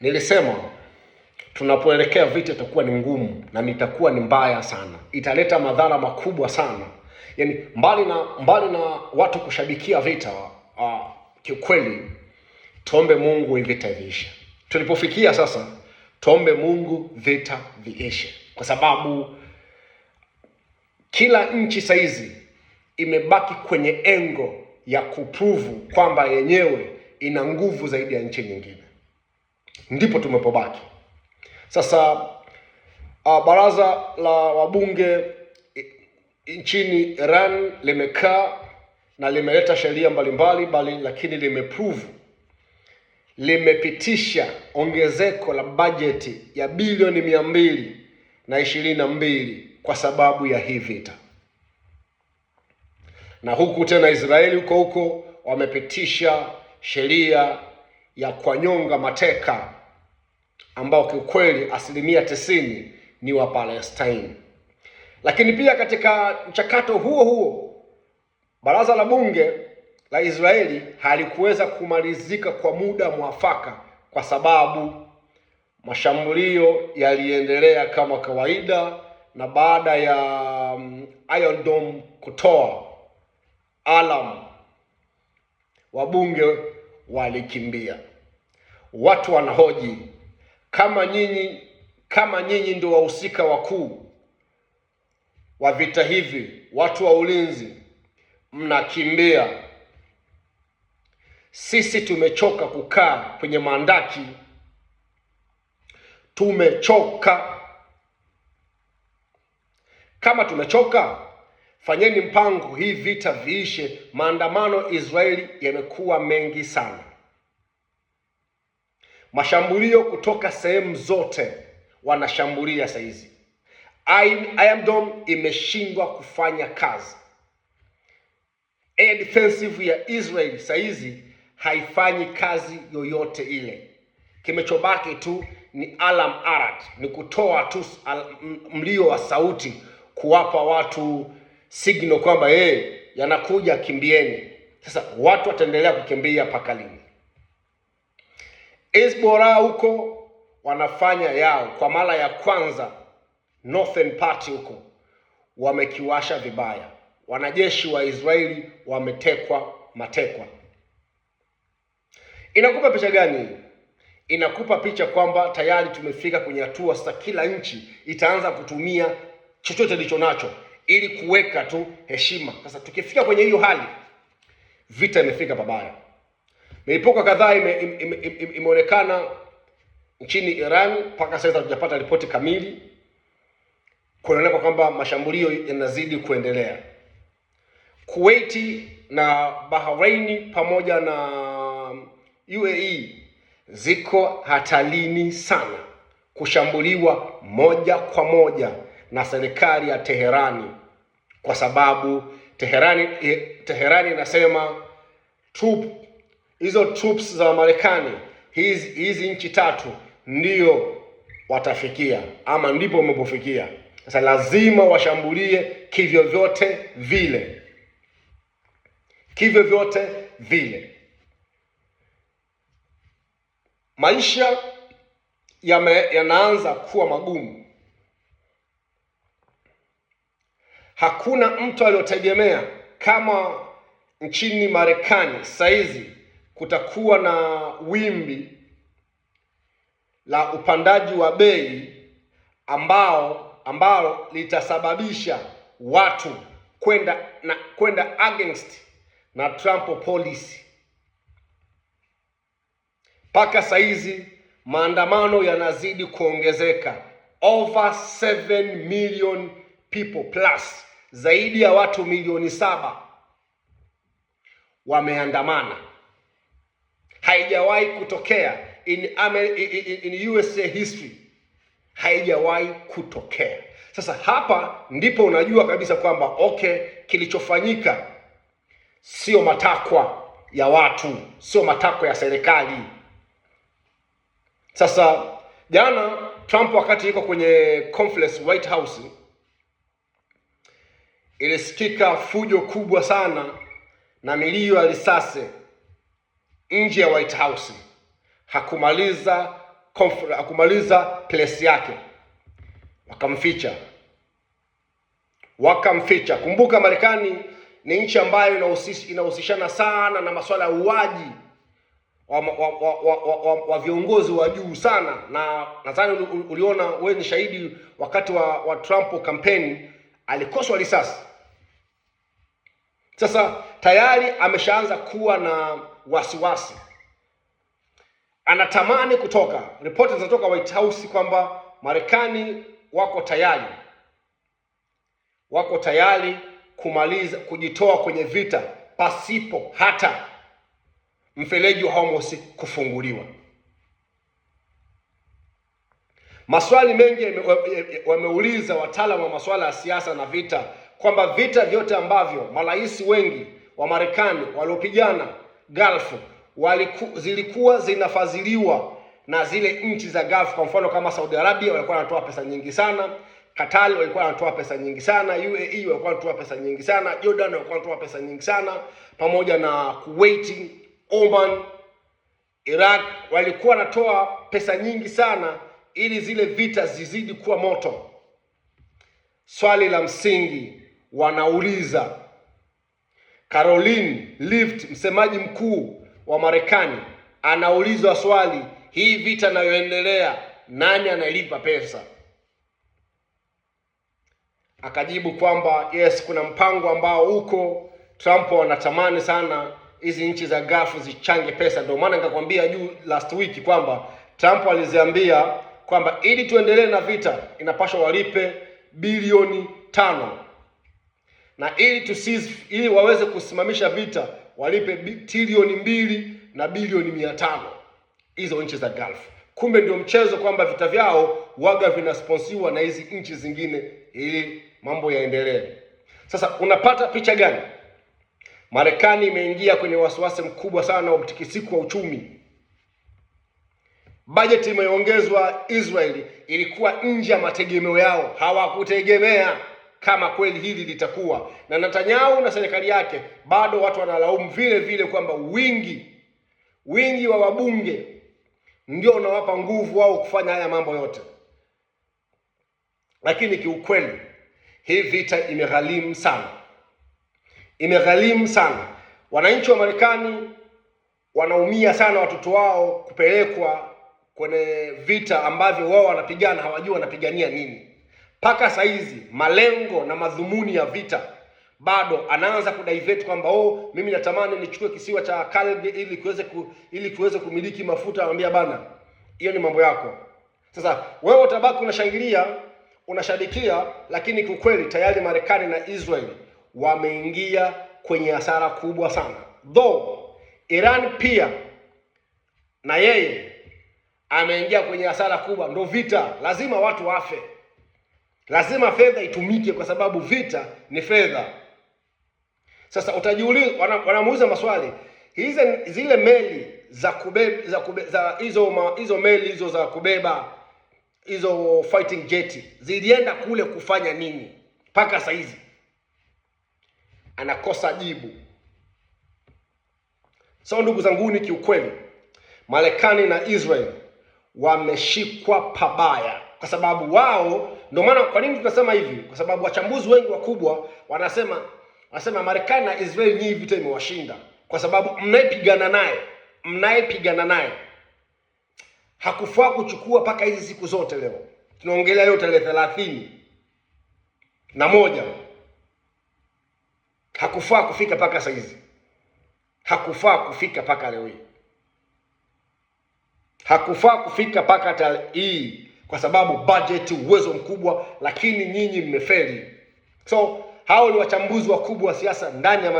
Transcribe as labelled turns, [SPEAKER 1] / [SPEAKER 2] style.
[SPEAKER 1] Nilisema tunapoelekea vita itakuwa ni ngumu na itakuwa ni mbaya sana, italeta madhara makubwa sana. Yaani mbali na watu kushabikia vita, kiukweli tuombe Mungu vita viishe. Tulipofikia sasa, tuombe Mungu vita viishe, kwa sababu kila nchi saizi imebaki kwenye engo ya kuprove kwamba yenyewe ina nguvu zaidi ya nchi nyingine. Ndipo tumepobaki sasa. Baraza la wabunge nchini Iran limekaa na limeleta sheria mbalimbali, lakini limepitisha ongezeko la bajeti ya bilioni 222 kwa sababu ya hii vita. Na huku tena Israeli huko wamepitisha sheria ya kuwanyonga mateka ambao kiukweli 90% ni wa Palestine. Lakini pia katika mchakato huo baraza la bunge la Israeli halikuweza kumalizika kwa muda mwafaka, kwa sababu mashambulio yaliendelea kama kawaida, na baada ya Iron Dome kutoa alarm, wabunge walikimbia. Watu wanahoji, kama nyinyi ndio wahusika wakuu wa vita hivi, watu wa ulinzi, mnakimbia. Sisi tumechoka kukaa kwenye mandaki, tumechoka. Kama tumechoka, fanyeni mpango hii vita viishe. Maandamano Israeli yamekuwa mengi sana, mashambulio kutoka sehemu zote, wanashambulia saizi. Iron Dome imeshindwa kufanya kazi. Air defensive ya Israeli saizi haifanyi kazi yoyote ile. Kimechobaki tu ni alarm alert, ni kutoa tu mlio wa sauti kuwapa watu signal kwamba yanakuja, kimbieni. Sasa watu wataendelea kukimbia mpaka lini? Hezbollah huko wanafanya yao. Kwa mara ya kwanza Northern Party huko wamekiwasha vibaya. Wanajeshi wa Israeli matekwa. Inakupa picha gani? Inakupa picha kwamba tayari tumefika kwenye hatua sasa kila nchi itaanza kutumia chochote ilicho nacho ili kuweka tu heshima. Sasa tukifika kwenye hiyo hali, vita imefika pabaya. Milipuko kadhaa imeonekana nchini Iran, mpaka sasa hatujapata ripoti kamili. Kunaonekana kwamba mashambulio yanazidi kuendelea. Kuwait na Bahrain pamoja na UAE ziko hatarini sana kushambuliwa moja kwa moja na serikali ya Teherani, kwa sababu Teherani inasema hizo troops za Marekani, hizi nchi tatu ndio watafikia ama ndipo wamepofikia. Sasa lazima washambulie kivyo vyote vile. Maisha yanaanza kuwa magumu. Hakuna mtu aliyotegemea kama nchini Marekani saizi kutakuwa na wimbi la upandaji wa bei ambao litasababisha watu kwenda against na Trump policy. Mpaka saizi maandamano yanazidi kuongezeka. Over 7 million people plus, zaidi ya watu milioni 7 wameandamana. Haijawahi kutokea in USA history, haijawahi kutokea. Sasa hapa ndipo unajua kabisa kwamba kilichofanyika sio matakwa ya watu, sio matakwa ya serikali. Sasa jana Trump wakati yuko kwenye conference White House, ilisikika fujo kubwa sana na milio ya risasi nje ya White House. Hakumaliza kumaliza place yake, wakamficha. Kumbuka Marekani ni nchi ambayo inahusishana sana na masuala ya uaji wa viongozi wa juu sana, na nadhani uliona wewe ni shahidi wakati wa Trump kampeni alikoswa risasi. Sasa tayari ameshaanza kuwa na wasiwasi, anatamani kutoka. Ripoti zinatoka White House kwamba Marekani wako tayari kujitoa kwenye vita pasipo hata mfereji wa Hormuz kufunguliwa. Maswali mengi wameuliza wataalamu wa masuala ya siasa na vita kwamba vita vyote ambavyo marais wengi wa Marekani waliopigana Gulf zilikuwa zinafadhiliwa na zile nchi za Gulf. Kwa mfano kama Saudi Arabia walikuwa wanatoa pesa nyingi sana, Qatar walikuwa wanatoa pesa nyingi sana, UAE walikuwa wanatoa pesa nyingi sana, Jordan walikuwa wanatoa pesa nyingi sana, pamoja na Kuwait, Oman, Iraq walikuwa wanatoa pesa nyingi sana ili zile vita zizidi kuwa moto. Swali la msingi wanauliza, Caroline Leavitt, msemaji mkuu wa Marekani, anaulizwa swali, hii vita inayoendelea nani analipa pesa? Akajibu kwamba yes, kuna mpango ambao uko, Trump wanatamani sana hizi nchi za Gulf zichange pesa. Ndio maana nikakwambia juu last week kwamba Trump aliziambia kwamba ili tuendelee na vita inapaswa walipe bilioni 5, na ili waweze kusimamisha vita walipe trilioni 2 na bilioni 500 hizo nchi za Gulf. Kumbe ndio mchezo kwamba vita vyao waga vinasponsiwa na hizi nchi zingine ili mambo yaendelee. Sasa unapata picha gani? Marekani imeingia kwenye wasiwasi mkubwa sana wa mtikisiko wa uchumi. Bajeti imeongezwa. Israeli ilikuwa nje ya mategemeo yao, hawakutegemea kama kweli hili litakuwa. Na Netanyahu na serikali yake bado watu wanalaumu vile vile kwamba wingi wa wabunge ndio unawapa nguvu wao kufanya haya mambo yote. Lakini kiukweli hii vita imegharimu sana. Wananchi wa Marekani wanaumia sana, watoto wao kupelekwa kwenye vita ambavyo wao wanapigana, hawajui wanapigania nini. Mpaka saa hizi malengo na madhumuni ya vita bado anaanza kudivert kwamba mimi natamani nichukue kisiwa cha Calgary ili kuweze kumiliki mafuta. Anambia bana, hiyo ni mambo yako. Sasa wewe utabaki unashangilia, unashabikia, lakini kiukweli tayari Marekani na Israel wameingia kwenye hasara kubwa sana. Though Iran pia na yeye ameingia kwenye hasara kubwa. Ndio vita, lazima watu wafe, lazima fedha itumike, kwa sababu vita ni fedha. Sasa utajiuliza, wanamuuliza maswali, zile meli hizo meli hizo za kubeba hizo fighting jet zilienda kule kufanya nini? Mpaka saa hizi anakosa jibu. So ndugu zanguni, kiukweli Marekani na Israel wameshikwa pabaya, kwa sababu wao, ndio maana kwa nini tunasema hivi? Kwa sababu wachambuzi wengi wakubwa wanasema Marekani na Israel nyinyi vita imewashinda, kwa sababu mnayepigana naye hakufaa kuchukua paka hizi siku zote. Leo tunaongelea leo tarehe 31, hakufaa kufika paka saa hizi, hakufaa kufika paka leo hii, hakufaa kufika paka hii, kwa sababu budget, uwezo mkubwa, lakini nyinyi mmefeli. So hao ni wachambuzi wakubwa wa siasa ndani ya